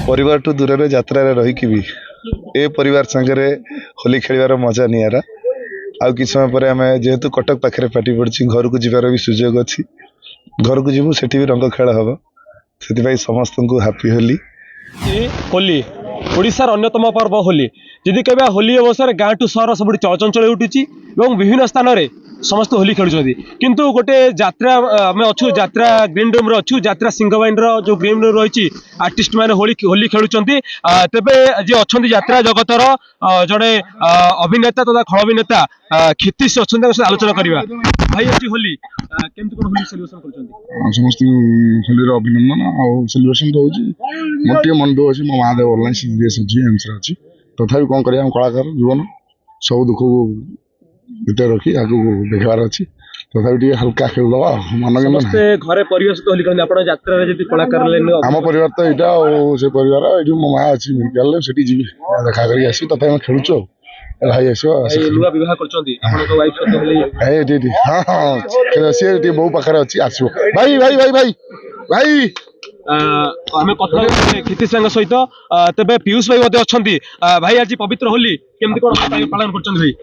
परिवार टू दूर यात्रा रहीकि भी ए परिवार सांगे होली खेलिबार मजा नियारा। आउ कि समय पर आम जेहेतु कटक पाखे पार्टी पड़ी घर को जीवार भी सुजोग अच्छी। घर को जीवु सेठी भी रंग खेल हम से समस्त को हापी होली। होली ओडिशार अन्यतम पर्व होली। जदि कह होली अवसर गाँ टू सहर सब चलचंचल उठुची विभिन्न स्थान में समस्त होली खेलुंट किंतु गोटे यात्रा आम अच्छु यात्रा ग्रीन रूम अच्छु यात्रा सिंहवाइन जो ग्रीन रूम रही आर्टिस्ट मैंने होली खेलुंट तेबे जी अच्छा यात्रा जगतर जड़े अभिनेता तथा खल अभिनेता क्षितिश अच्छा आलोचना करवा। भाई आज होली केमती कौन होली सेलिब्रेशन कर समस्त होली अभिनंदन आउ सेलिब्रेशन रोचे मोटे मन दुख अच्छी मो महादेव ऑनलाइन सीरीयस अच्छी एमस अच्छी तथा कौन कर कलाकार जीवन सब दुख को भीतर रखी आगे देखार अच्छी तथा हल्का खेलदवा मन घरे परिवेश तो होली खेलते यात्रा कलाकार आम परिवार तो यहाँ से परिवार ये मो माँ अच्छी मेडिकल से जी देखा कर आस तथा खेलुचु भाई आस विवाह हाँ हाँ सी बो पाखे अच्छी आसो भाई भाई भाई भाई भाई आम कथा क्षितिश सहित तेरे पीयूष भाई अच्छा भाई आज पवित्र होली केमती कौन पालन कर भाई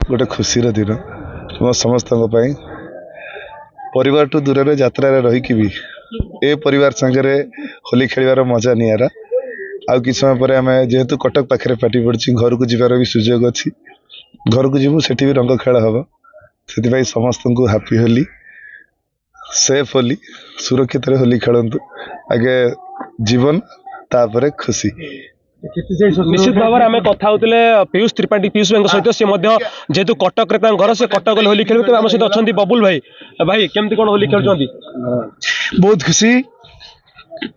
गोटे खुशी दिन मो समस्त परिवार टू दूर यात्रा रहीकि भी ए परिवार सांगे होली खेलिबार मजा नियारा। आउ कि समय पर आम जेहेतु कटक पाखे पार्टी पड़ी घर को जीवार भी सुजोग अच्छी। घर को जीवु सेठी भी रंग खेल हम से समस्त को हापी होली सेफ होली सुरक्षित होली खेलतु आगे जीवन तापर खुशी। निश्चित भाव में आम कथा होते पीयूष त्रिपाठी पीयूष भाई सहित सी जेहेतु कटक घर से कटक होली खेल आम सहित अच्छा बबुल भाई भाई केमती कौन होली खेल बहुत खुशी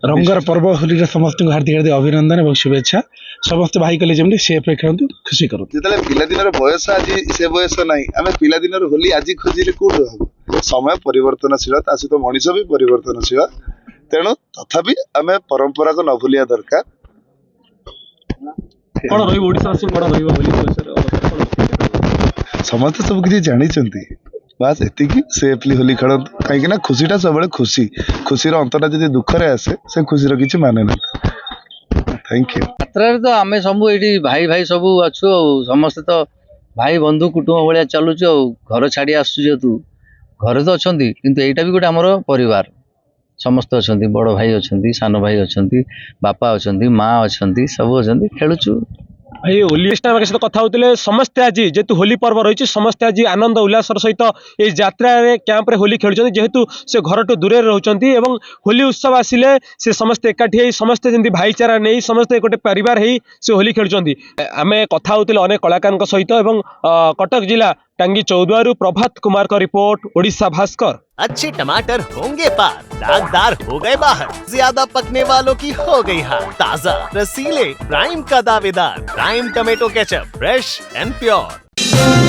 रंगर पर्व होली समस्त हार्दिक हार्दिक अभिनंदन और शुभेच्छा समस्त भाई कले जमी सेफ्रे खेलते खुशी करूँ जो पिलादिन बयस आज से बयस ना आम पिलादिन होली आज खोजिले कौट हम समय परिवर्तनशील ता सहित मनीष भी परिवर्तनशील तेणु तथापि आम परंपरा को न भूलिया दरकार। समस्त सब किसी जानी बास एतिकी सेफली होली खेलत कहीं खुशीटा सब खुशी खुशी अंतटा जब दुखरे आसे से खुशी किसी माने ना। Thank you. यात्रा तो आम सब ये भाई भाई सब अच्छु समस्ते तो भाई बंधु कुटुंब भाया चलुचु घर छाड़ी आसु तू घरे तो अच्छा किंतु एटा भी गोटे आमर परिवार समस्त अच्छा बड़ भाई अच्छा सान भाई अच्छा बापा अच्छा माँ अच्छा सब अच्छा खेलुचु भाई होली सहित कथा होते समस्ते आज जेहेतु होली पर्व रही समस्ते आज आनंद उल्लास सहित ये यात्रा कैंप रे होली खेलुं जेहेतु से घर टू दूर रोचंती एवं होली उत्सव आसिले से समस्ते एकाठी समस्ते जमी भाईचारा नहीं समस्ते गोटे परिवार ही से होली खेलुं। आम कथा होते अनेक कलाकार सहित एवं कटक जिला टांगी चौद्वारू प्रभात कुमार का रिपोर्ट ओडिशा भास्कर। अच्छे टमाटर होंगे पार दागदार हो गए बाहर ज्यादा पकने वालों की हो गई हार ताजा रसीले प्राइम का दावेदार prime tomato ketchup fresh and pure.